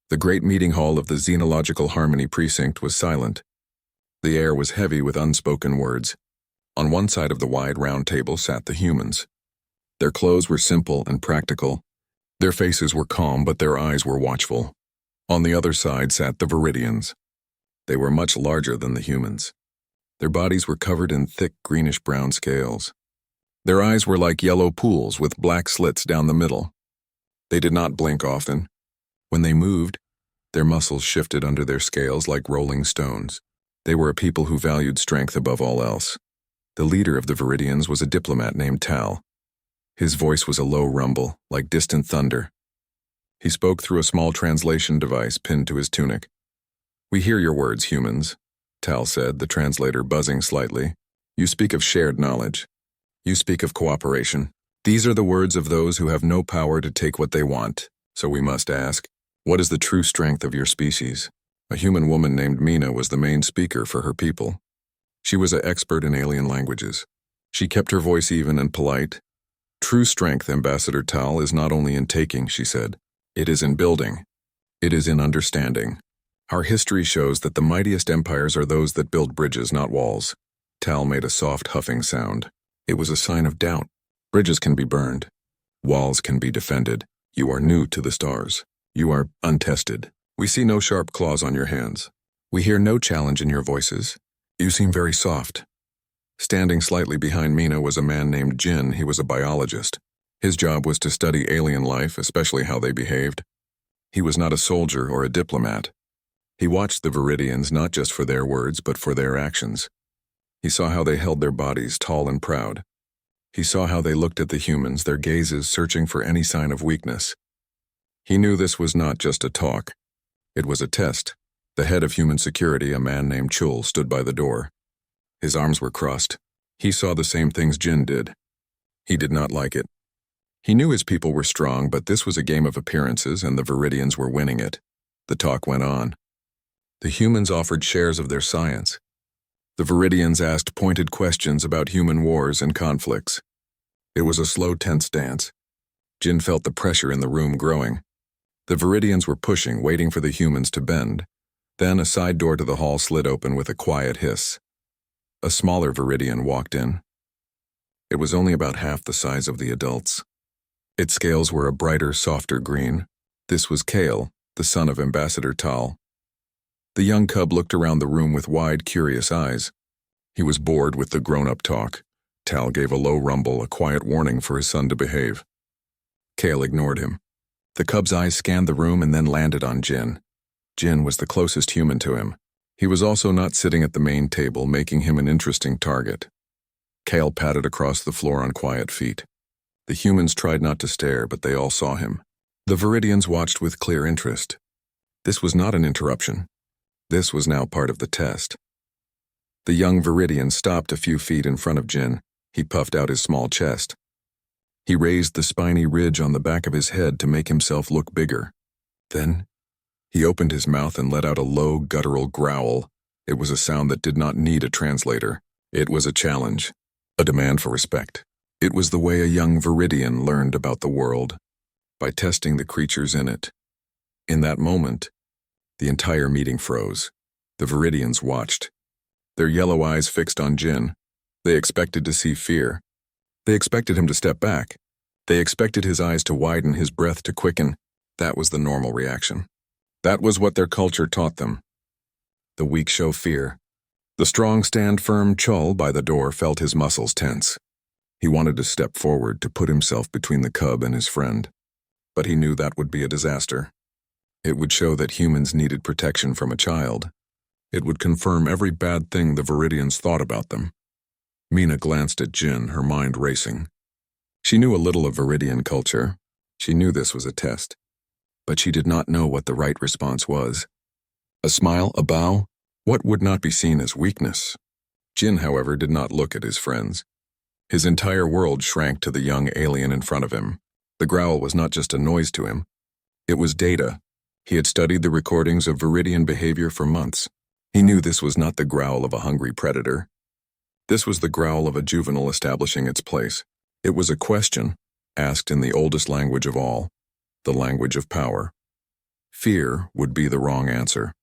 The great meeting hall of the Xenological Harmony Precinct was silent. The air was heavy with unspoken words. On one side of the wide round table sat the humans. Their clothes were simple and practical. Their faces were calm, but their eyes were watchful. On the other side sat the Viridians. They were much larger than the humans. Their bodies were covered in thick greenish-brown scales. Their eyes were like yellow pools with black slits down the middle. They did not blink often. When they moved, their muscles shifted under their scales like rolling stones. They were a people who valued strength above all else. The leader of the Viridians was a diplomat named Tal. His voice was a low rumble, like distant thunder. He spoke through a small translation device pinned to his tunic. "We hear your words, humans," Tal said, the translator buzzing slightly. "You speak of shared knowledge. You speak of cooperation. These are the words of those who have no power to take what they want. So we must ask, what is the true strength of your species?" A human woman named Mina was the main speaker for her people. She was an expert in alien languages. She kept her voice even and polite. "True strength, Ambassador Tal, is not only in taking," she said. "It is in building. It is in understanding. Our history shows that the mightiest empires are those that build bridges, not walls." Tal made a soft huffing sound. It was a sign of doubt. "Bridges can be burned. Walls can be defended. You are new to the stars. You are untested. We see no sharp claws on your hands. We hear no challenge in your voices. You seem very soft." Standing slightly behind Mina was a man named Jin. He was a biologist. His job was to study alien life, especially how they behaved. He was not a soldier or a diplomat. He watched the Viridians not just for their words, but for their actions. He saw how they held their bodies tall and proud. He saw how they looked at the humans, their gazes searching for any sign of weakness. He knew this was not just a talk. It was a test. The head of human security, a man named Chul, stood by the door. His arms were crossed. He saw the same things Jin did. He did not like it. He knew his people were strong, but this was a game of appearances, and the Viridians were winning it. The talk went on. The humans offered shares of their science. The Viridians asked pointed questions about human wars and conflicts. It was a slow, tense dance. Jin felt the pressure in the room growing. The Viridians were pushing, waiting for the humans to bend. Then a side door to the hall slid open with a quiet hiss. A smaller Viridian walked in. It was only about half the size of the adults. Its scales were a brighter, softer green. This was Kale, the son of Ambassador Tal. The young cub looked around the room with wide, curious eyes. He was bored with the grown-up talk. Tal gave a low rumble, a quiet warning for his son to behave. Kale ignored him. The cub's eyes scanned the room and then landed on Jin. Jin was the closest human to him. He was also not sitting at the main table, making him an interesting target. Kale padded across the floor on quiet feet. The humans tried not to stare, but they all saw him. The Viridians watched with clear interest. This was not an interruption. This was now part of the test. The young Viridian stopped a few feet in front of Jin. He puffed out his small chest. He raised the spiny ridge on the back of his head to make himself look bigger. Then, he opened his mouth and let out a low, guttural growl. It was a sound that did not need a translator. It was a challenge, a demand for respect. It was the way a young Viridian learned about the world, by testing the creatures in it. In that moment, the entire meeting froze. The Viridians watched, their yellow eyes fixed on Jin. They expected to see fear. They expected him to step back. They expected his eyes to widen, his breath to quicken. That was the normal reaction. That was what their culture taught them. The weak show fear. The strong stand firm. Chul by the door felt his muscles tense. He wanted to step forward to put himself between the cub and his friend. But he knew that would be a disaster. It would show that humans needed protection from a child. It would confirm every bad thing the Viridians thought about them. Mina glanced at Jin, her mind racing. She knew a little of Viridian culture. She knew this was a test. But she did not know what the right response was. A smile, a bow, what would not be seen as weakness? Jin, however, did not look at his friends. His entire world shrank to the young alien in front of him. The growl was not just a noise to him. It was data. He had studied the recordings of Viridian behavior for months. He knew this was not the growl of a hungry predator. This was the growl of a juvenile establishing its place. It was a question, asked in the oldest language of all, the language of power. Fear would be the wrong answer.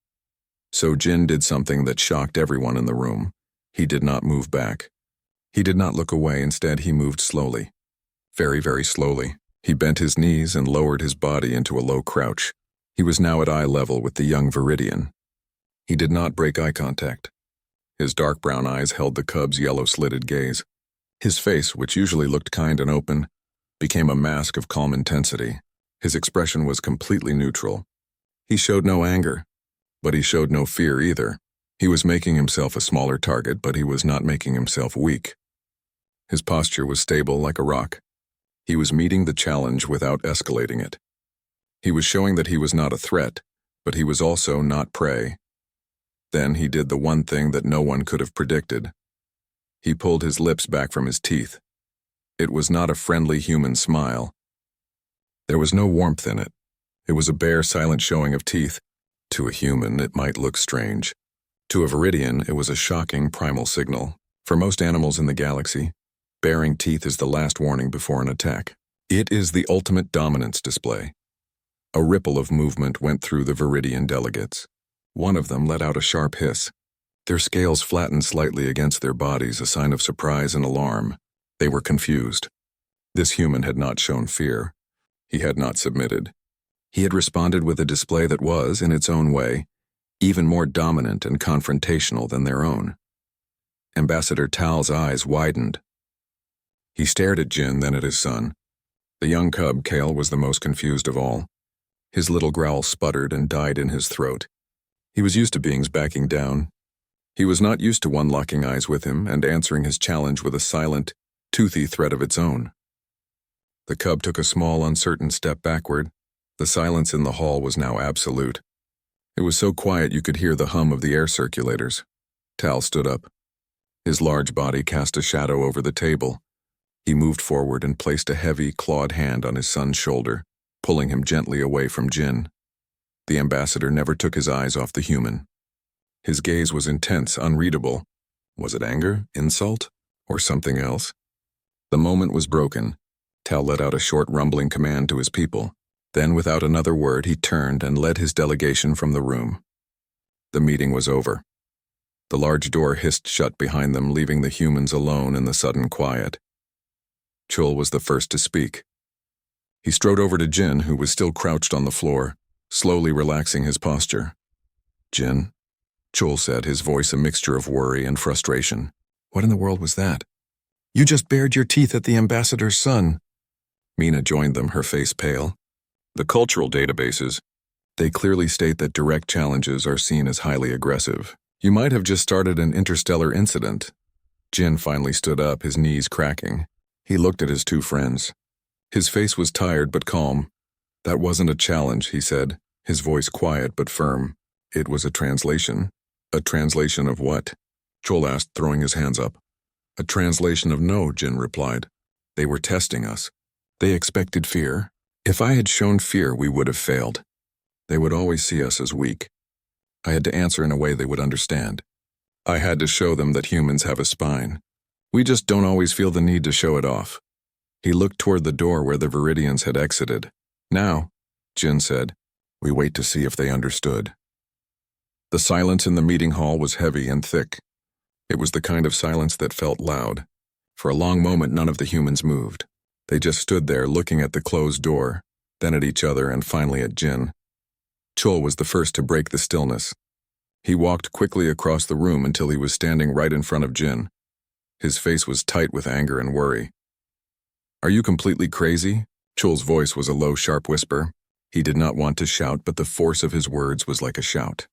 So Jin did something that shocked everyone in the room. He did not move back. He did not look away. Instead, he moved slowly. Very, very slowly. He bent his knees and lowered his body into a low crouch. He was now at eye level with the young Viridian. He did not break eye contact. His dark brown eyes held the cub's yellow-slitted gaze. His face, which usually looked kind and open, became a mask of calm intensity. His expression was completely neutral. He showed no anger, but he showed no fear either. He was making himself a smaller target, but he was not making himself weak. His posture was stable like a rock. He was meeting the challenge without escalating it. He was showing that he was not a threat, but he was also not prey. Then he did the one thing that no one could have predicted. He pulled his lips back from his teeth. It was not a friendly human smile. There was no warmth in it. It was a bare, silent showing of teeth. To a human, it might look strange. To a Viridian, it was a shocking primal signal. For most animals in the galaxy, baring teeth is the last warning before an attack. It is the ultimate dominance display. A ripple of movement went through the Viridian delegates. One of them let out a sharp hiss. Their scales flattened slightly against their bodies, a sign of surprise and alarm. They were confused. This human had not shown fear. He had not submitted. He had responded with a display that was, in its own way, even more dominant and confrontational than their own. Ambassador Tal's eyes widened. He stared at Jin, then at his son. The young cub, Kale, was the most confused of all. His little growl sputtered and died in his throat. He was used to beings backing down. He was not used to one locking eyes with him and answering his challenge with a silent, toothy threat of its own. The cub took a small, uncertain step backward. The silence in the hall was now absolute. It was so quiet you could hear the hum of the air circulators. Tal stood up. His large body cast a shadow over the table. He moved forward and placed a heavy, clawed hand on his son's shoulder, pulling him gently away from Jin. The ambassador never took his eyes off the human. His gaze was intense, unreadable. Was it anger, insult, or something else? The moment was broken. Tal let out a short rumbling command to his people. Then, without another word, he turned and led his delegation from the room. The meeting was over. The large door hissed shut behind them, leaving the humans alone in the sudden quiet. Chul was the first to speak. He strode over to Jin, who was still crouched on the floor, slowly relaxing his posture. "Jin," Chul said, his voice a mixture of worry and frustration. "What in the world was that?" "You just bared your teeth at the ambassador's son." Mina joined them, her face pale. "The cultural databases, they clearly state that direct challenges are seen as highly aggressive. You might have just started an interstellar incident." Jin finally stood up, his knees cracking. He looked at his two friends. His face was tired but calm. "That wasn't a challenge," he said, his voice quiet but firm. "It was a translation." "A translation of what?" Chul asked, throwing his hands up. "A translation of no," Jin replied. "They were testing us. They expected fear. If I had shown fear, we would have failed. They would always see us as weak. I had to answer in a way they would understand. I had to show them that humans have a spine. We just don't always feel the need to show it off." He looked toward the door where the Viridians had exited. "Now," Jin said, "we wait to see if they understood." The silence in the meeting hall was heavy and thick. It was the kind of silence that felt loud. For a long moment, none of the humans moved. They just stood there, looking at the closed door, then at each other, and finally at Jin. Chul was the first to break the stillness. He walked quickly across the room until he was standing right in front of Jin. His face was tight with anger and worry. "Are you completely crazy?" Chul's voice was a low, sharp whisper. He did not want to shout, but the force of his words was like a shout.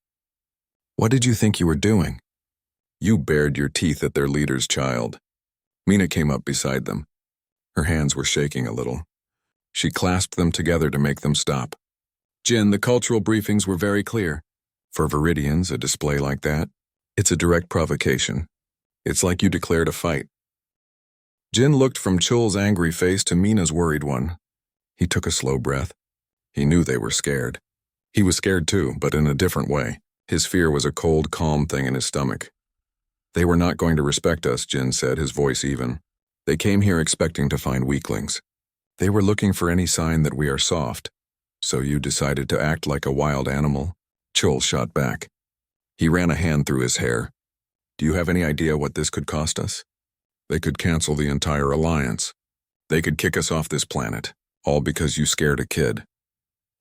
"What did you think you were doing?" "You bared your teeth at their leader's child." Mina came up beside them. Her hands were shaking a little. She clasped them together to make them stop. "Jin, the cultural briefings were very clear. For Viridians, a display like that, it's a direct provocation. It's like you declared a fight." Jin looked from Chul's angry face to Mina's worried one. He took a slow breath. He knew they were scared. He was scared too, but in a different way. His fear was a cold, calm thing in his stomach. "They were not going to respect us," Jin said, his voice even. "They came here expecting to find weaklings. They were looking for any sign that we are soft. So you decided to act like a wild animal? Chul shot back. He ran a hand through his hair. Do you have any idea what this could cost us? They could cancel the entire alliance. They could kick us off this planet, all because you scared a kid.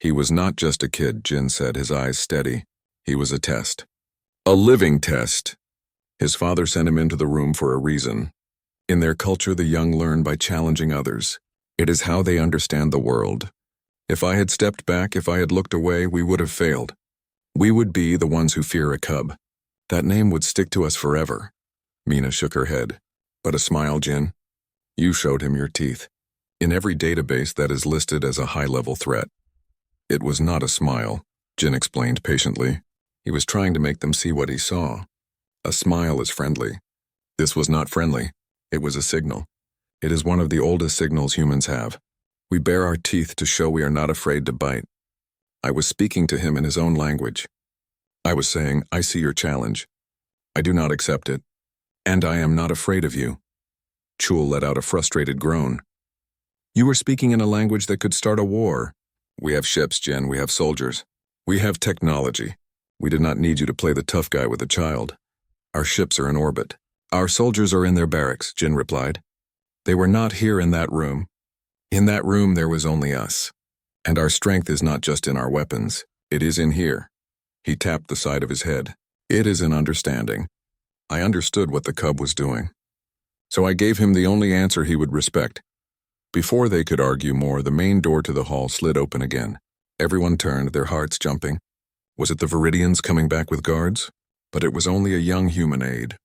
He was not just a kid, Jin said, his eyes steady. He was a test. A living test. His father sent him into the room for a reason. In their culture, the young learn by challenging others. It is how they understand the world. If I had stepped back, if I had looked away, we would have failed. We would be the ones who fear a cub. That name would stick to us forever. Mina shook her head. But a smile, Jin. You showed him your teeth. In every database that is listed as a high-level threat. It was not a smile, Jin explained patiently. He was trying to make them see what he saw. A smile is friendly. This was not friendly. It was a signal. It is one of the oldest signals humans have. We bare our teeth to show we are not afraid to bite. I was speaking to him in his own language. I was saying, I see your challenge. I do not accept it. And I am not afraid of you. Chul let out a frustrated groan. You were speaking in a language that could start a war. We have ships, Jin. We have soldiers. We have technology. We did not need you to play the tough guy with a child. Our ships are in orbit. Our soldiers are in their barracks, Jin replied. They were not here in that room. In that room there was only us. And our strength is not just in our weapons. It is in here. He tapped the side of his head. It is in understanding. I understood what the cub was doing. So I gave him the only answer he would respect. Before they could argue more, the main door to the hall slid open again. Everyone turned, their hearts jumping. Was it the Viridians coming back with guards? But it was only a young human aide.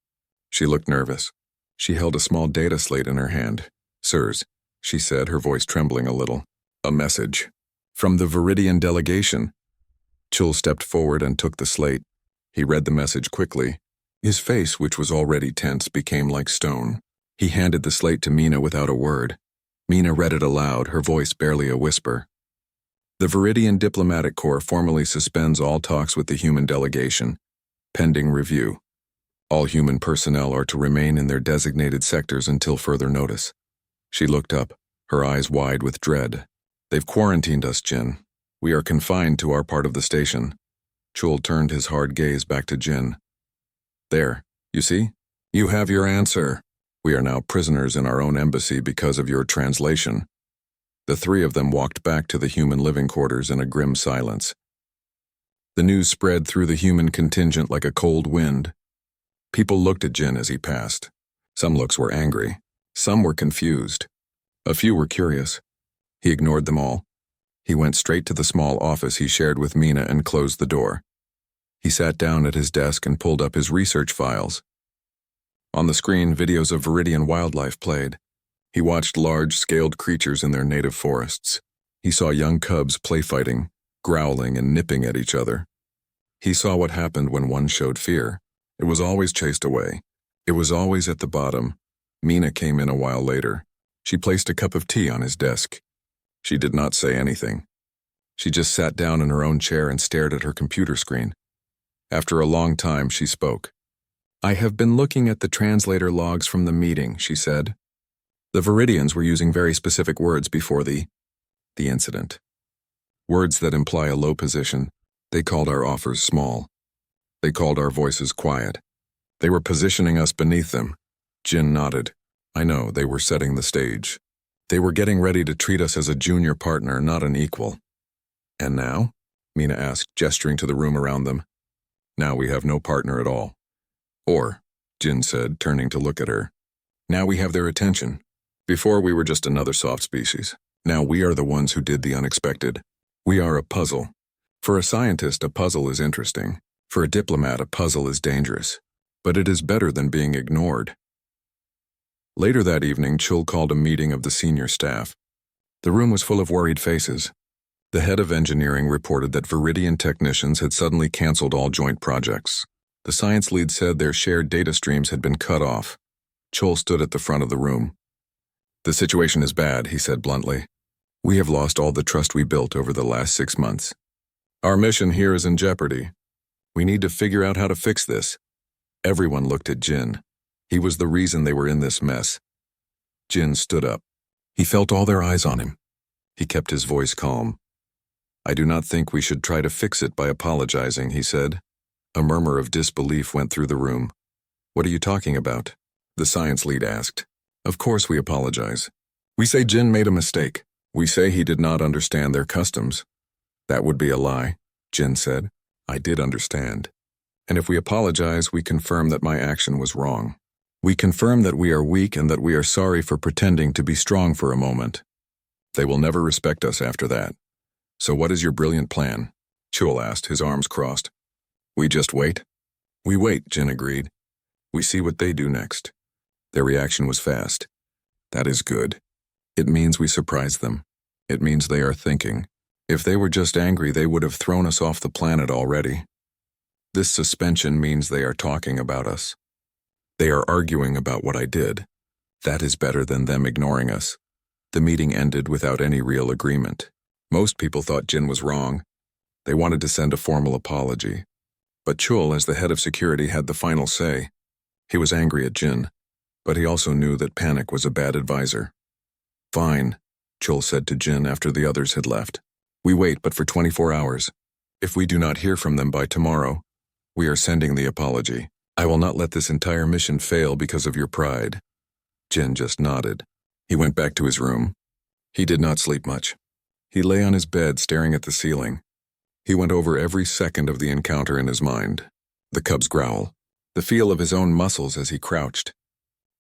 She looked nervous. She held a small data slate in her hand. Sirs, she said, her voice trembling a little. A message. From the Viridian delegation. Chul stepped forward and took the slate. He read the message quickly. His face, which was already tense, became like stone. He handed the slate to Mina without a word. Mina read it aloud, her voice barely a whisper. The Viridian Diplomatic Corps formally suspends all talks with the human delegation, pending review. All human personnel are to remain in their designated sectors until further notice. She looked up, her eyes wide with dread. They've quarantined us, Jin. We are confined to our part of the station. Chul turned his hard gaze back to Jin. There, you see? You have your answer. We are now prisoners in our own embassy because of your translation. The three of them walked back to the human living quarters in a grim silence. The news spread through the human contingent like a cold wind. People looked at Jin as he passed. Some looks were angry. Some were confused. A few were curious. He ignored them all. He went straight to the small office he shared with Mina and closed the door. He sat down at his desk and pulled up his research files. On the screen, videos of Viridian wildlife played. He watched large-scaled creatures in their native forests. He saw young cubs play fighting, growling and nipping at each other. He saw what happened when one showed fear. It was always chased away. It was always at the bottom. Mina came in a while later. She placed a cup of tea on his desk. She did not say anything. She just sat down in her own chair and stared at her computer screen. After a long time, she spoke. I have been looking at the translator logs from the meeting, she said. The Viridians were using very specific words before the incident. Words that imply a low position. They called our offers small. They called our voices quiet. They were positioning us beneath them. Jin nodded. I know, they were setting the stage. They were getting ready to treat us as a junior partner, not an equal. And now? Mina asked, gesturing to the room around them. Now we have no partner at all. Or, Jin said, turning to look at her. Now we have their attention. Before we were just another soft species. Now we are the ones who did the unexpected. We are a puzzle. For a scientist, a puzzle is interesting. For a diplomat, a puzzle is dangerous. But it is better than being ignored. Later that evening, Chul called a meeting of the senior staff. The room was full of worried faces. The head of engineering reported that Viridian technicians had suddenly canceled all joint projects. The science lead said their shared data streams had been cut off. Chul stood at the front of the room. The situation is bad, he said bluntly. We have lost all the trust we built over the last 6 months. Our mission here is in jeopardy. We need to figure out how to fix this. Everyone looked at Jin. He was the reason they were in this mess. Jin stood up. He felt all their eyes on him. He kept his voice calm. I do not think we should try to fix it by apologizing, he said. A murmur of disbelief went through the room. What are you talking about? The science lead asked. Of course we apologize. We say Jin made a mistake. We say he did not understand their customs. That would be a lie, Jin said. I did understand. And if we apologize, we confirm that my action was wrong. We confirm that we are weak and that we are sorry for pretending to be strong for a moment. They will never respect us after that. So what is your brilliant plan? Chul asked, his arms crossed. We just wait? We wait, Jin agreed. We see what they do next. Their reaction was fast. That is good. It means we surprise them. It means they are thinking. If they were just angry, they would have thrown us off the planet already. This suspension means they are talking about us. They are arguing about what I did. That is better than them ignoring us. The meeting ended without any real agreement. Most people thought Jin was wrong. They wanted to send a formal apology. But Chul, as the head of security, had the final say. He was angry at Jin, but he also knew that panic was a bad advisor. Fine, Chul said to Jin after the others had left. We wait but for 24 hours. If we do not hear from them by tomorrow, we are sending the apology. I will not let this entire mission fail because of your pride. Jin just nodded. He went back to his room. He did not sleep much. He lay on his bed staring at the ceiling. He went over every second of the encounter in his mind. The cub's growl. The feel of his own muscles as he crouched.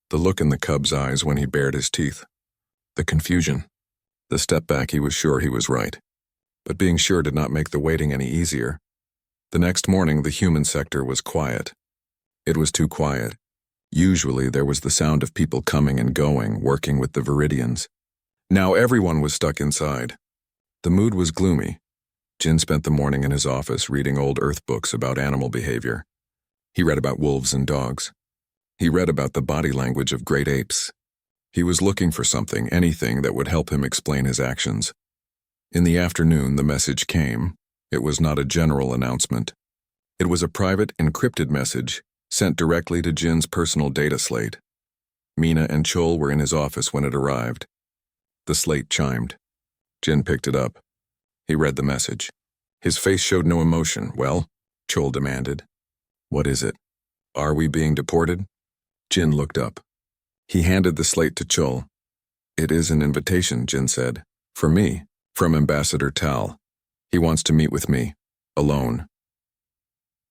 The look in the cub's eyes when he bared his teeth. The confusion. The step back, he was sure he was right. But being sure did not make the waiting any easier. The next morning, the human sector was quiet. It was too quiet. Usually there was the sound of people coming and going, working with the Viridians. Now everyone was stuck inside. The mood was gloomy. Jin spent the morning in his office reading old Earth books about animal behavior. He read about wolves and dogs. He read about the body language of great apes. He was looking for something, anything that would help him explain his actions. In the afternoon, the message came. It was not a general announcement. It was a private, encrypted message sent directly to Jin's personal data slate. Mina and Chul were in his office when it arrived. The slate chimed. Jin picked it up. He read the message. His face showed no emotion. Well, Chul demanded. What is it? Are we being deported? Jin looked up. He handed the slate to Chul. It is an invitation, Jin said. For me, from Ambassador Tal. He wants to meet with me, alone.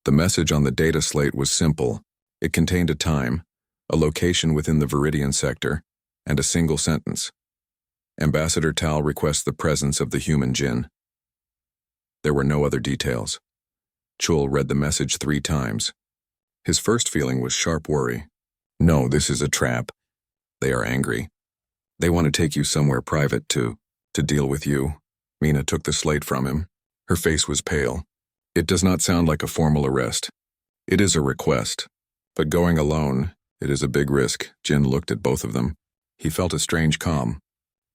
The message on the data slate was simple. It contained a time, a location within the Viridian sector, and a single sentence. Ambassador Tal requests the presence of the human Jin. There were no other details. Chul read the message 3 times. His first feeling was sharp worry. No, this is a trap. They are angry. They want to take you somewhere private to deal with you. Mina took the slate from him. Her face was pale. It does not sound like a formal arrest. It is a request. But going alone, it is a big risk. Jin looked at both of them. He felt a strange calm.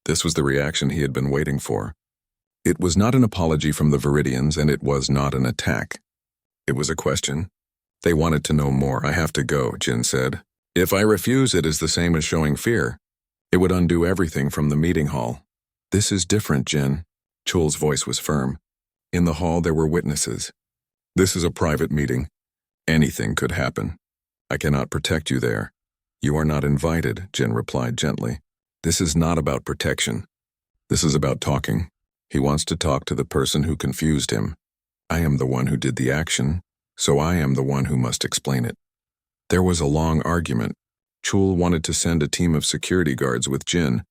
This was the reaction he had been waiting for. It was not an apology from the Viridians, and it was not an attack. It was a question. They wanted to know more. I have to go, Jin said. If I refuse, it is the same as showing fear. It would undo everything from the meeting hall. This is different, Jin. Chul's voice was firm. In the hall there were witnesses. This is a private meeting. Anything could happen. I cannot protect you there. You are not invited, Jin replied gently. This is not about protection. This is about talking. He wants to talk to the person who confused him. I am the one who did the action, so I am the one who must explain it. There was a long argument. Chul wanted to send a team of security guards with Jin,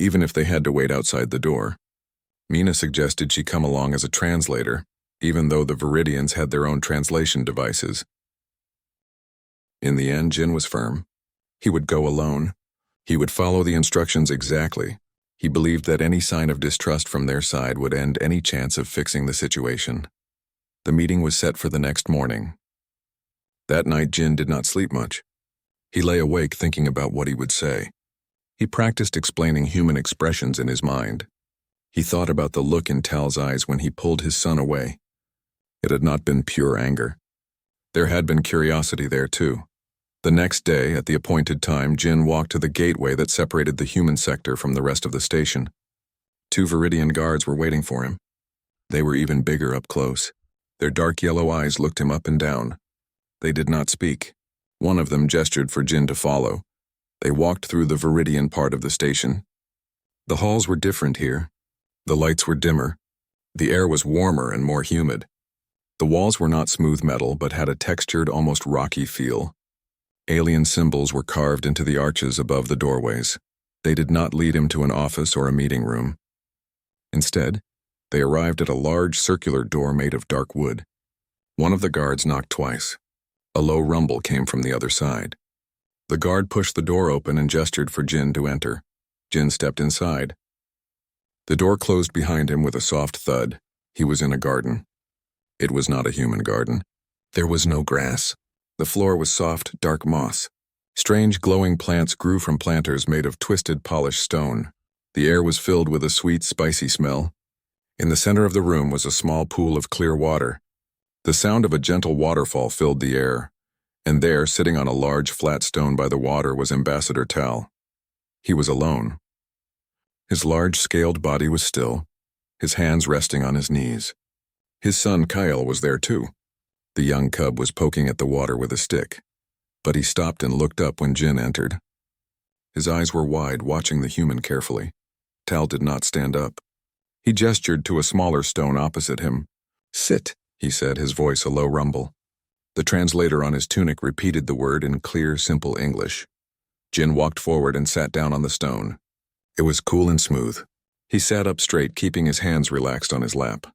even if they had to wait outside the door. Mina suggested she come along as a translator, even though the Viridians had their own translation devices. In the end, Jin was firm. He would go alone. He would follow the instructions exactly. He believed that any sign of distrust from their side would end any chance of fixing the situation. The meeting was set for the next morning. That night, Jin did not sleep much. He lay awake thinking about what he would say. He practiced explaining human expressions in his mind. He thought about the look in Tal's eyes when he pulled his son away. It had not been pure anger. There had been curiosity there too. The next day, at the appointed time, Jin walked to the gateway that separated the human sector from the rest of the station. 2 Viridian guards were waiting for him. They were even bigger up close. Their dark yellow eyes looked him up and down. They did not speak. One of them gestured for Jin to follow. They walked through the Viridian part of the station. The halls were different here. The lights were dimmer. The air was warmer and more humid. The walls were not smooth metal but had a textured, almost rocky feel. Alien symbols were carved into the arches above the doorways. They did not lead him to an office or a meeting room. Instead, they arrived at a large circular door made of dark wood. One of the guards knocked twice. A low rumble came from the other side. The guard pushed the door open and gestured for Jin to enter. Jin stepped inside. The door closed behind him with a soft thud. He was in a garden. It was not a human garden. There was no grass. The floor was soft, dark moss. Strange glowing plants grew from planters made of twisted, polished stone. The air was filled with a sweet, spicy smell. In the center of the room was a small pool of clear water. The sound of a gentle waterfall filled the air, and there, sitting on a large, flat stone by the water, was Ambassador Tal. He was alone. His large, scaled body was still, his hands resting on his knees. His son Kyle was there too. The young cub was poking at the water with a stick, but he stopped and looked up when Jin entered. His eyes were wide, watching the human carefully. Tal did not stand up. He gestured to a smaller stone opposite him. "Sit," he said, his voice a low rumble. The translator on his tunic repeated the word in clear, simple English. Jin walked forward and sat down on the stone. It was cool and smooth. He sat up straight, keeping his hands relaxed on his lap.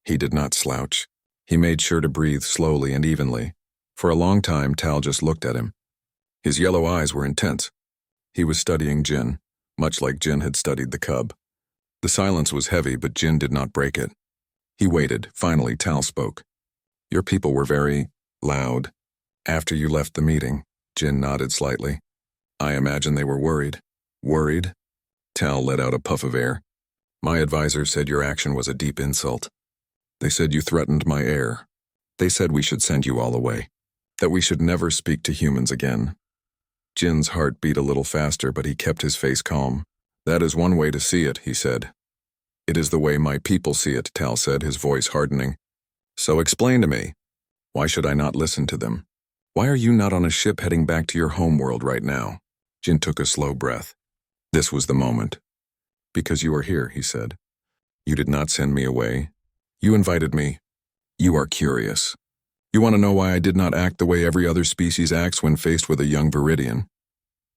He did not slouch. He made sure to breathe slowly and evenly. For a long time, Tal just looked at him. His yellow eyes were intense. He was studying Jin, much like Jin had studied the cub. The silence was heavy, but Jin did not break it. He waited. Finally, Tal spoke. "Your people were very loud after you left the meeting." Jin nodded slightly. "I imagine they were worried." "Worried?" Tal let out a puff of air. "My advisor said your action was a deep insult. They said you threatened my heir. They said we should send you all away, that we should never speak to humans again." Jin's heart beat a little faster, but he kept his face calm. "That is one way to see it," he said. "It is the way my people see it," Tal said, his voice hardening. "So explain to me. Why should I not listen to them? Why are you not on a ship heading back to your home world right now?" Jin took a slow breath. This was the moment. "Because you are here," he said. "You did not send me away. You invited me. You are curious. You want to know why I did not act the way every other species acts when faced with a young Viridian."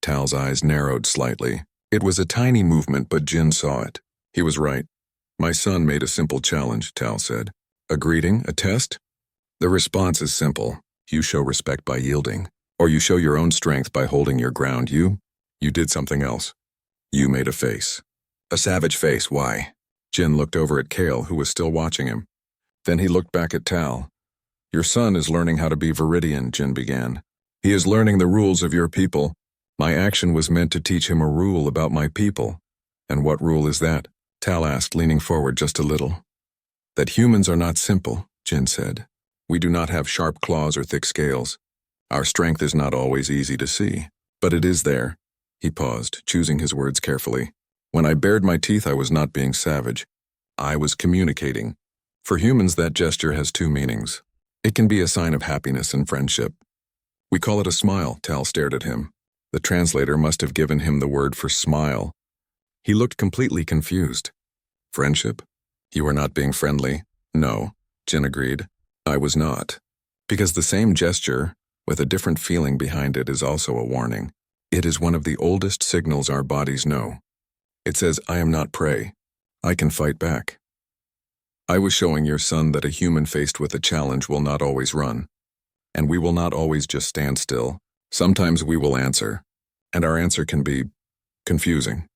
Tal's eyes narrowed slightly. It was a tiny movement, but Jin saw it. He was right. "My son made a simple challenge," Tal said. "A greeting, a test? The response is simple. You show respect by yielding, or you show your own strength by holding your ground. You did something else. You made a face. A savage face. Why?" Jin looked over at Kale, who was still watching him. Then he looked back at Tal. "Your son is learning how to be Viridian," Jin began. "He is learning the rules of your people. My action was meant to teach him a rule about my people." "And what rule is that?" Tal asked, leaning forward just a little. "That humans are not simple," Jin said. "We do not have sharp claws or thick scales. Our strength is not always easy to see, but it is there." He paused, choosing his words carefully. "When I bared my teeth, I was not being savage. I was communicating. For humans, that gesture has two meanings. It can be a sign of happiness and friendship. We call it a smile." Tal stared at him. The translator must have given him the word for smile. He looked completely confused. "Friendship? You were not being friendly?" "No," Jin agreed. "I was not. Because the same gesture, with a different feeling behind it, is also a warning. It is one of the oldest signals our bodies know. It says, I am not prey. I can fight back. I was showing your son that a human faced with a challenge will not always run. And we will not always just stand still. Sometimes we will answer. And our answer can be confusing."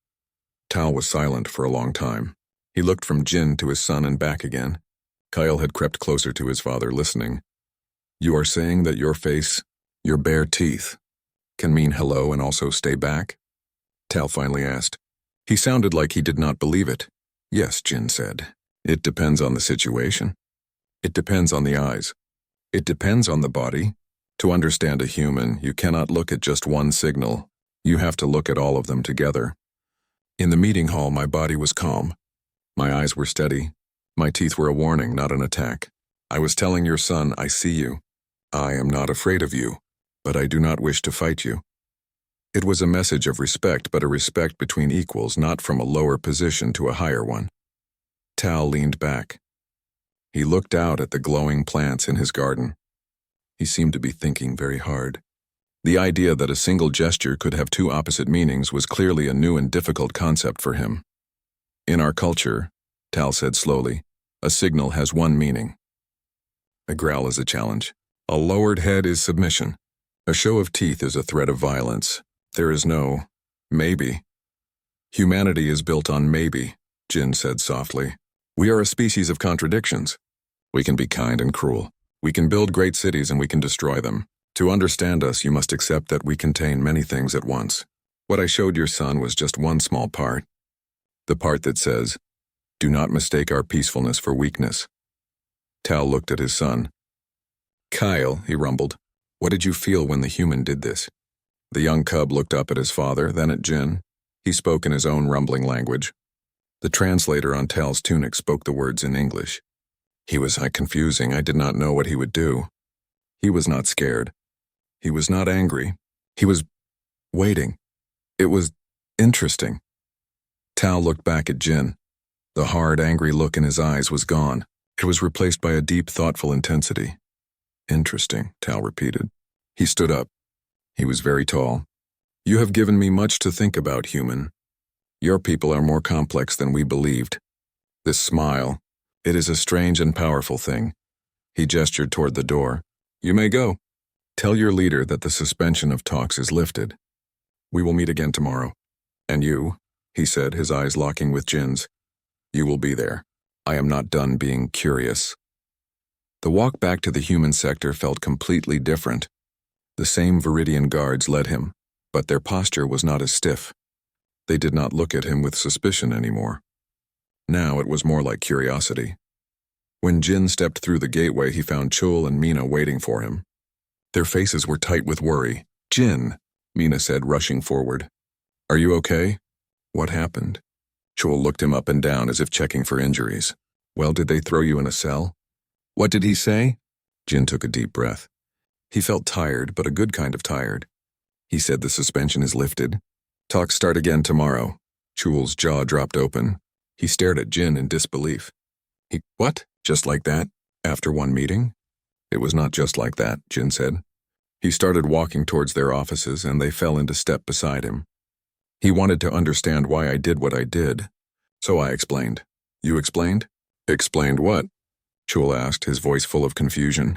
Tal was silent for a long time. He looked from Jin to his son and back again. Kyle had crept closer to his father, listening. "You are saying that your face, your bare teeth, can mean hello and also stay back?" Tal finally asked. He sounded like he did not believe it. "Yes," Jin said. "It depends on the situation. It depends on the eyes. It depends on the body. To understand a human, you cannot look at just one signal. You have to look at all of them together." In the meeting hall, my body was calm. My eyes were steady. My teeth were a warning, not an attack. I was telling your son, I see you. I am not afraid of you, but I do not wish to fight you. It was a message of respect, but a respect between equals, not from a lower position to a higher one. Tal leaned back. He looked out at the glowing plants in his garden. He seemed to be thinking very hard. The idea that a single gesture could have two opposite meanings was clearly a new and difficult concept for him. In our culture, Tal said slowly, a signal has one meaning. A growl is a challenge. A lowered head is submission. A show of teeth is a threat of violence. There is no maybe. Humanity is built on maybe, Jin said softly. We are a species of contradictions. We can be kind and cruel. We can build great cities and we can destroy them. To understand us, you must accept that we contain many things at once. What I showed your son was just one small part. The part that says, do not mistake our peacefulness for weakness. Tal looked at his son. Kyle, he rumbled, what did you feel when the human did this? The young cub looked up at his father, then at Jin. He spoke in his own rumbling language. The translator on Tal's tunic spoke the words in English. He was confusing. I did not know what he would do. He was not scared. He was not angry. He was waiting. It was interesting. Tal looked back at Jin. The hard, angry look in his eyes was gone. It was replaced by a deep, thoughtful intensity. Interesting, Tal repeated. He stood up. He was very tall. You have given me much to think about, human. Your people are more complex than we believed. This smile, it is a strange and powerful thing. He gestured toward the door. You may go. Tell your leader that the suspension of talks is lifted. We will meet again tomorrow. And you, he said, his eyes locking with Jin's. You will be there. I am not done being curious. The walk back to the human sector felt completely different. The same Viridian guards led him, but their posture was not as stiff. They did not look at him with suspicion anymore. Now it was more like curiosity. When Jin stepped through the gateway, he found Chul and Mina waiting for him. Their faces were tight with worry. Jin, Mina said, rushing forward. Are you okay? What happened? Chul looked him up and down as if checking for injuries. Well, did they throw you in a cell? What did he say? Jin took a deep breath. He felt tired, but a good kind of tired. He said the suspension is lifted. Talks start again tomorrow. Chul's jaw dropped open. He stared at Jin in disbelief. What? Just like that? After one meeting? It was not just like that, Jin said. He started walking towards their offices and they fell into step beside him. He wanted to understand why I did what I did. So I explained. You explained? Explained what? Chul asked, his voice full of confusion.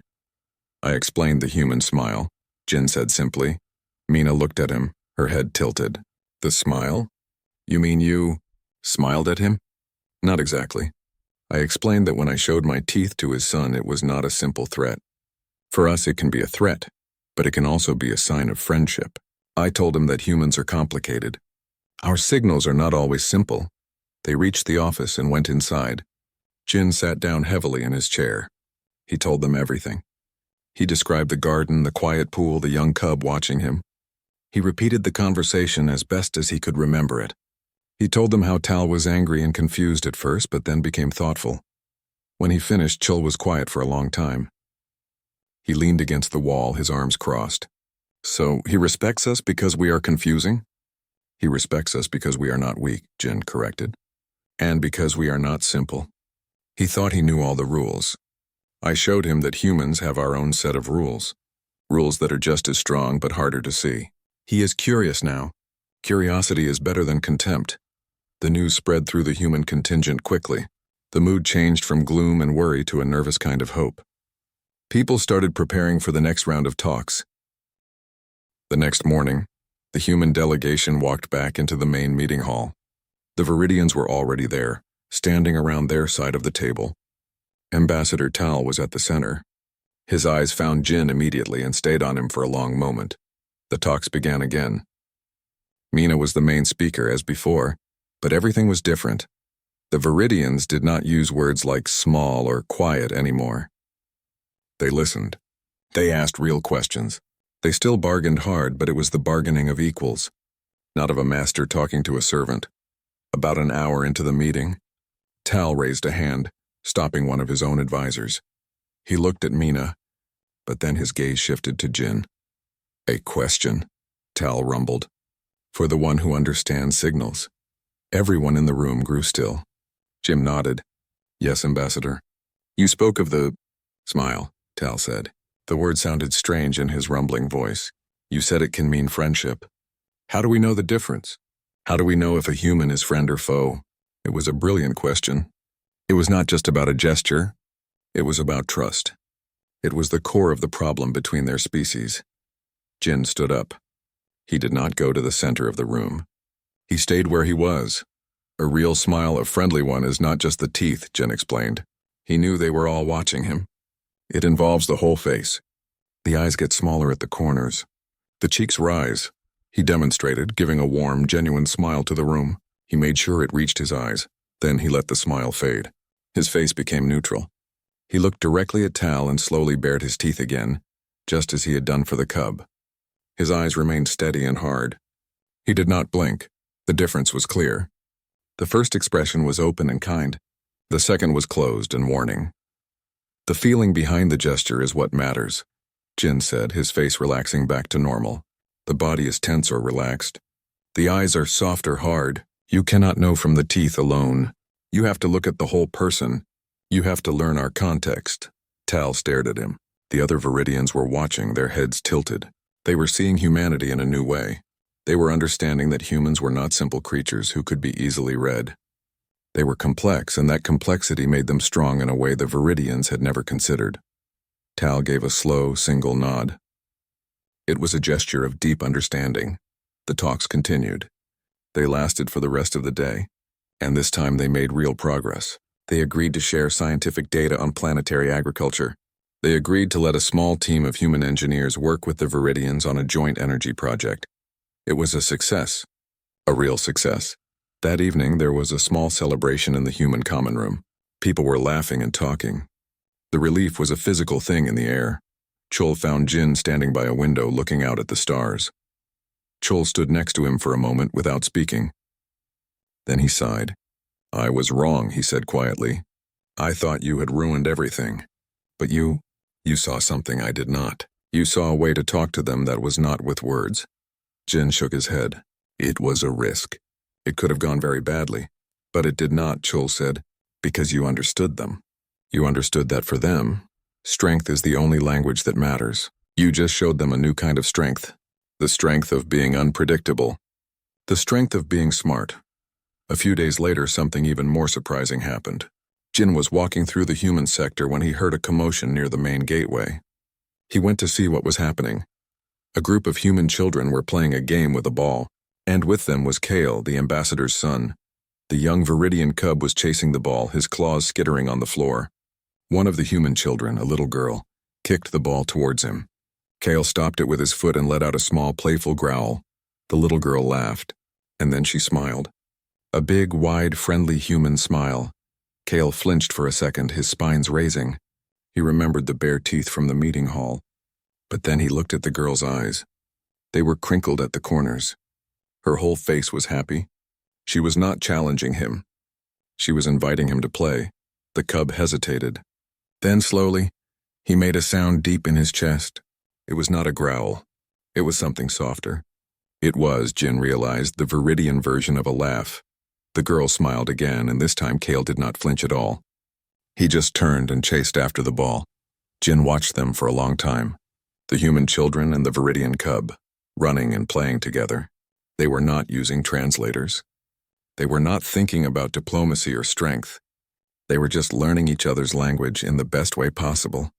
I explained the human smile, Jin said simply. Mina looked at him, her head tilted. The smile? You mean you smiled at him? Not exactly. I explained that when I showed my teeth to his son, it was not a simple threat. For us, it can be a threat, but it can also be a sign of friendship. I told him that humans are complicated. Our signals are not always simple. They reached the office and went inside. Jin sat down heavily in his chair. He told them everything. He described the garden, the quiet pool, the young cub watching him. He repeated the conversation as best as he could remember it. He told them how Tal was angry and confused at first, but then became thoughtful. When he finished, Chul was quiet for a long time. He leaned against the wall, his arms crossed. So, he respects us because we are confusing? He respects us because we are not weak, Jin corrected. And because we are not simple. He thought he knew all the rules. I showed him that humans have our own set of rules. Rules that are just as strong but harder to see. He is curious now. Curiosity is better than contempt. The news spread through the human contingent quickly. The mood changed from gloom and worry to a nervous kind of hope. People started preparing for the next round of talks. The next morning, the human delegation walked back into the main meeting hall. The Viridians were already there, standing around their side of the table. Ambassador Tal was at the center. His eyes found Jin immediately and stayed on him for a long moment. The talks began again. Mina was the main speaker as before, but everything was different. The Viridians did not use words like small or quiet anymore. They listened. They asked real questions. They still bargained hard, but it was the bargaining of equals, not of a master talking to a servant. About an hour into the meeting, Tal raised a hand. stopping one of his own advisors. He looked at Mina, but then his gaze shifted to Jin. A question, Tal rumbled. For the one who understands signals. Everyone in the room grew still. Jim nodded. Yes, Ambassador. You spoke of the... Smile, Tal said. The word sounded strange in his rumbling voice. You said it can mean friendship. How do we know the difference? How do we know if a human is friend or foe? It was a brilliant question. It was not just about a gesture. It was about trust. It was the core of the problem between their species. Jin stood up. He did not go to the center of the room. He stayed where he was. A real smile, a friendly one, is not just the teeth, Jin explained. He knew they were all watching him. It involves the whole face. The eyes get smaller at the corners. The cheeks rise. He demonstrated, giving a warm, genuine smile to the room. He made sure it reached his eyes. Then he let the smile fade. His face became neutral. He looked directly at Tal and slowly bared his teeth again, just as he had done for the cub. His eyes remained steady and hard. He did not blink. The difference was clear. The first expression was open and kind. The second was closed and warning. The feeling behind the gesture is what matters, Jin said, his face relaxing back to normal. The body is tense or relaxed. The eyes are soft or hard. You cannot know from the teeth alone. You have to look at the whole person. You have to learn our context. Tal stared at him. The other Viridians were watching, their heads tilted. They were seeing humanity in a new way. They were understanding that humans were not simple creatures who could be easily read. They were complex, and that complexity made them strong in a way the Viridians had never considered. Tal gave a slow, single nod. It was a gesture of deep understanding. The talks continued. They lasted for the rest of the day, and this time they made real progress. They agreed to share scientific data on planetary agriculture. They agreed to let a small team of human engineers work with the Viridians on a joint energy project. It was a success. A real success. That evening, there was a small celebration in the human common room. People were laughing and talking. The relief was a physical thing in the air. Chol found Jin standing by a window looking out at the stars. Chol stood next to him for a moment without speaking. Then he sighed. I was wrong, he said quietly. I thought you had ruined everything. But you saw something I did not. You saw a way to talk to them that was not with words. Jin shook his head. It was a risk. It could have gone very badly. But it did not, Chol said, because you understood them. You understood that for them, strength is the only language that matters. You just showed them a new kind of strength. The strength of being unpredictable. The strength of being smart. A few days later, something even more surprising happened. Jin was walking through the human sector when he heard a commotion near the main gateway. He went to see what was happening. A group of human children were playing a game with a ball, and with them was Kale, the ambassador's son. The young Viridian cub was chasing the ball, his claws skittering on the floor. One of the human children, a little girl, kicked the ball towards him. Kale stopped it with his foot and let out a small, playful growl. The little girl laughed, and then she smiled. A big, wide, friendly human smile. Kale flinched for a second, his spines raising. He remembered the bare teeth from the meeting hall. But then he looked at the girl's eyes. They were crinkled at the corners. Her whole face was happy. She was not challenging him. She was inviting him to play. The cub hesitated. Then slowly, he made a sound deep in his chest. It was not a growl. It was something softer. It was, Jin realized, the Viridian version of a laugh. The girl smiled again, and this time Kale did not flinch at all. He just turned and chased after the ball. Jin watched them for a long time. The human children and the Viridian cub, running and playing together. They were not using translators. They were not thinking about diplomacy or strength. They were just learning each other's language in the best way possible.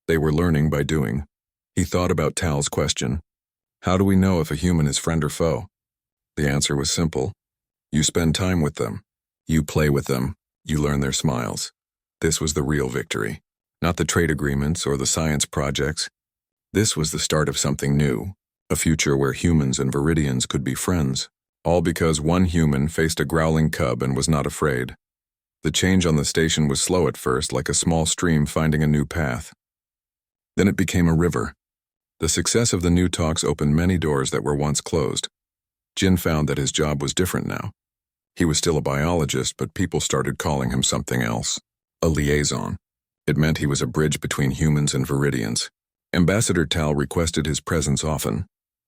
They were learning by doing. He thought about Tal's question. How do we know if a human is friend or foe? The answer was simple. You spend time with them. You play with them. You learn their smiles. This was the real victory. Not the trade agreements or the science projects. This was the start of something new. A future where humans and Viridians could be friends. All because one human faced a growling cub and was not afraid. The change on the station was slow at first, like a small stream finding a new path. Then it became a river. The success of the new talks opened many doors that were once closed. Jin found that his job was different now. He was still a biologist, but people started calling him something else. A liaison. It meant he was a bridge between humans and Viridians. Ambassador Tal requested his presence often.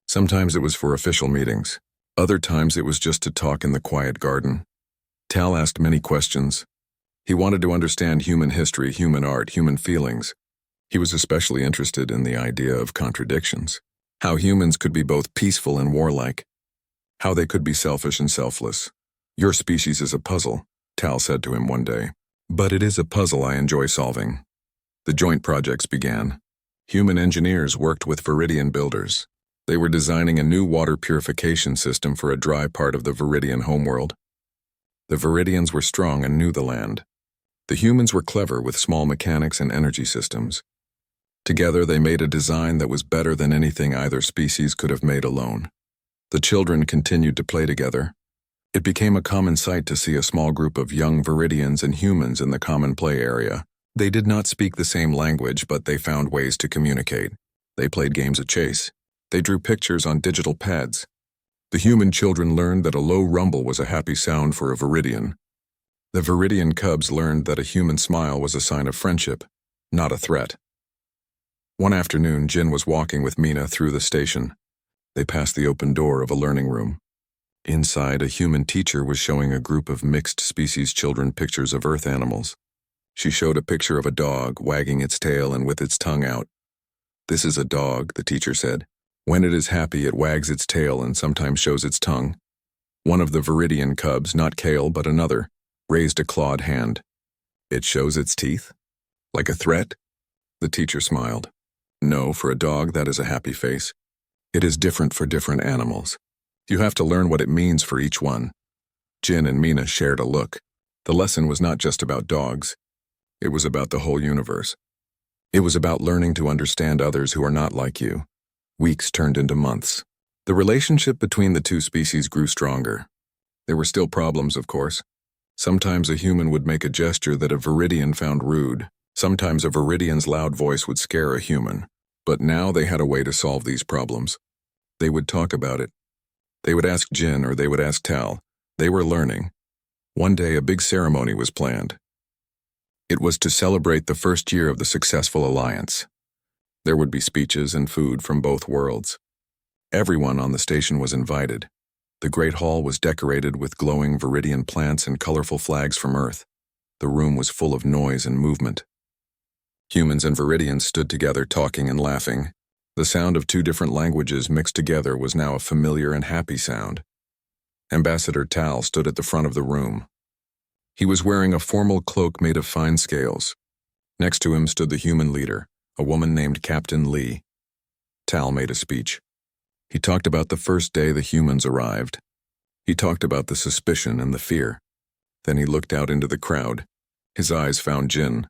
Sometimes it was for official meetings. Other times it was just to talk in the quiet garden. Tal asked many questions. He wanted to understand human history, human art, human feelings. He was especially interested in the idea of contradictions. How humans could be both peaceful and warlike. How they could be selfish and selfless. "Your species is a puzzle," Tal said to him one day. "But it is a puzzle I enjoy solving." The joint projects began. Human engineers worked with Viridian builders. They were designing a new water purification system for a dry part of the Viridian homeworld. The Viridians were strong and knew the land. The humans were clever with small mechanics and energy systems. Together they made a design that was better than anything either species could have made alone. The children continued to play together. It became a common sight to see a small group of young Viridians and humans in the common play area. They did not speak the same language, but they found ways to communicate. They played games of chase. They drew pictures on digital pads. The human children learned that a low rumble was a happy sound for a Viridian. The Viridian cubs learned that a human smile was a sign of friendship, not a threat. One afternoon, Jin was walking with Mina through the station. They passed the open door of a learning room. Inside, a human teacher was showing a group of mixed-species children pictures of Earth animals. She showed a picture of a dog wagging its tail and with its tongue out. "This is a dog," the teacher said. "When it is happy, it wags its tail and sometimes shows its tongue." One of the Viridian cubs, not Kale but another, raised a clawed hand. "It shows its teeth? Like a threat?" The teacher smiled. "No, for a dog that is a happy face. It is different for different animals. You have to learn what it means for each one." Jin and Mina shared a look. The lesson was not just about dogs. It was about the whole universe. It was about learning to understand others who are not like you. Weeks turned into months. The relationship between the two species grew stronger. There were still problems, of course. Sometimes a human would make a gesture that a Viridian found rude. Sometimes a Viridian's loud voice would scare a human. But now they had a way to solve these problems. They would talk about it. They would ask Jin or they would ask Tal. They were learning. One day a big ceremony was planned. It was to celebrate the first year of the successful alliance. There would be speeches and food from both worlds. Everyone on the station was invited. The great hall was decorated with glowing Viridian plants and colorful flags from Earth. The room was full of noise and movement. Humans and Viridians stood together talking and laughing. The sound of two different languages mixed together was now a familiar and happy sound. Ambassador Tal stood at the front of the room. He was wearing a formal cloak made of fine scales. Next to him stood the human leader, a woman named Captain Lee. Tal made a speech. He talked about the first day the humans arrived. He talked about the suspicion and the fear. Then he looked out into the crowd. His eyes found Jin.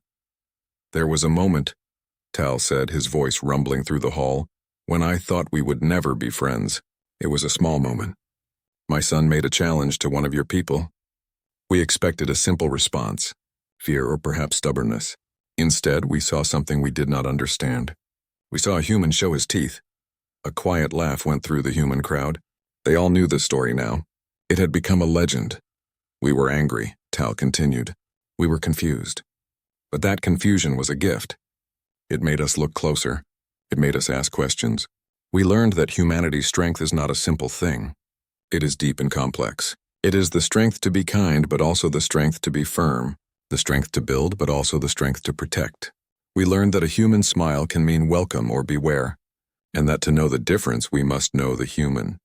"There was a moment," Tal said, his voice rumbling through the hall, "when I thought we would never be friends. It was a small moment. My son made a challenge to one of your people. We expected a simple response, fear or perhaps stubbornness. Instead, we saw something we did not understand. We saw a human show his teeth." A quiet laugh went through the human crowd. They all knew the story now. It had become a legend. "We were angry," Tal continued. "We were confused. But that confusion was a gift. It made us look closer. It made us ask questions. We learned that humanity's strength is not a simple thing. It is deep and complex. It is the strength to be kind, but also the strength to be firm, the strength to build, but also the strength to protect. We learned that a human smile can mean welcome or beware, and that to know the difference, we must know the human."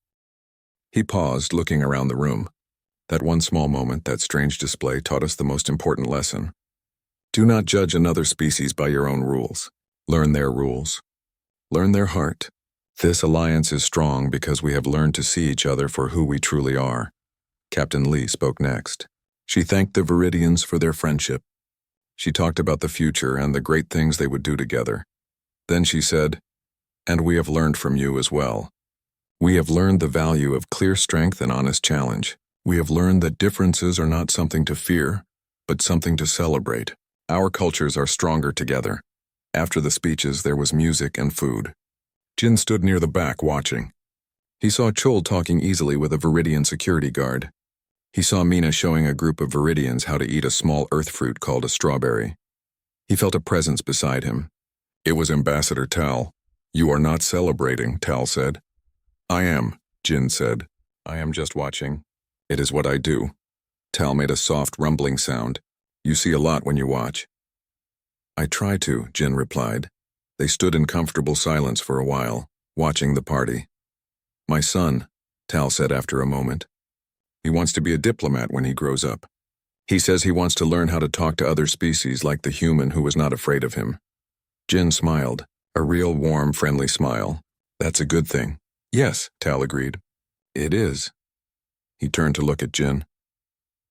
He paused, looking around the room. That one small moment, that strange display, taught us the most important lesson. Do not judge another species by your own rules. Learn their rules. Learn their heart. This alliance is strong because we have learned to see each other for who we truly are. Captain Lee spoke next. She thanked the Viridians for their friendship. She talked about the future and the great things they would do together. Then she said, "And we have learned from you as well. We have learned the value of clear strength and honest challenge. We have learned that differences are not something to fear, but something to celebrate. Our cultures are stronger together." After the speeches, there was music and food. Jin stood near the back watching. He saw Chol talking easily with a Viridian security guard. He saw Mina showing a group of Viridians how to eat a small earth fruit called a strawberry. He felt a presence beside him. It was Ambassador Tal. "You are not celebrating," Tal said. "I am," Jin said. "I am just watching. It is what I do." Tal made a soft rumbling sound. "You see a lot when you watch." "I try to," Jin replied. They stood in comfortable silence for a while, watching the party. "My son," Tal said after a moment. "He wants to be a diplomat when he grows up. He says he wants to learn how to talk to other species like the human who was not afraid of him." Jin smiled, a real warm, friendly smile. "That's a good thing." "Yes," Tal agreed. "It is." He turned to look at Jin.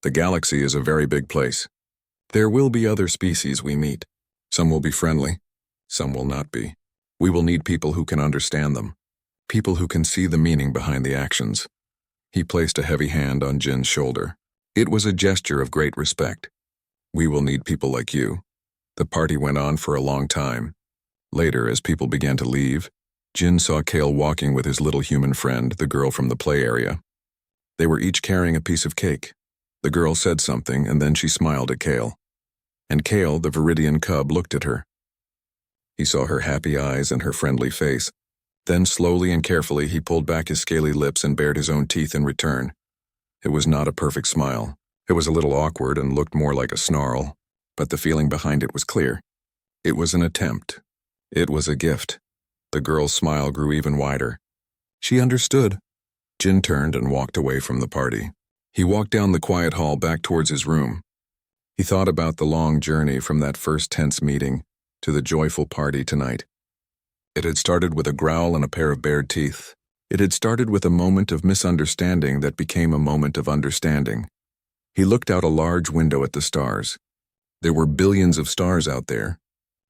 "The galaxy is a very big place. There will be other species we meet. Some will be friendly. Some will not be. We will need people who can understand them. People who can see the meaning behind the actions." He placed a heavy hand on Jin's shoulder. It was a gesture of great respect. "We will need people like you." The party went on for a long time. Later, as people began to leave, Jin saw Kale walking with his little human friend, the girl from the play area. They were each carrying a piece of cake. The girl said something, and then she smiled at Kale. And Kale, the Viridian cub, looked at her. He saw her happy eyes and her friendly face. Then slowly and carefully he pulled back his scaly lips and bared his own teeth in return. It was not a perfect smile. It was a little awkward and looked more like a snarl, but the feeling behind it was clear. It was an attempt. It was a gift. The girl's smile grew even wider. She understood. Jin turned and walked away from the party. He walked down the quiet hall back towards his room. He thought about the long journey from that first tense meeting to the joyful party tonight. It had started with a growl and a pair of bared teeth. It had started with a moment of misunderstanding that became a moment of understanding. He looked out a large window at the stars. There were billions of stars out there.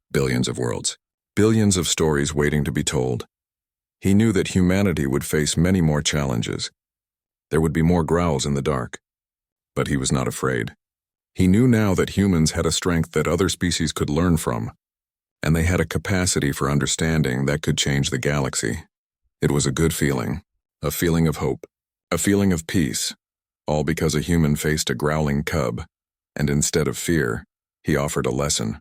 Billions of worlds. Billions of stories waiting to be told. He knew that humanity would face many more challenges. There would be more growls in the dark. But he was not afraid. He knew now that humans had a strength that other species could learn from, and they had a capacity for understanding that could change the galaxy. It was a good feeling, a feeling of hope, a feeling of peace, all because a human faced a growling cub, and instead of fear, he offered a lesson.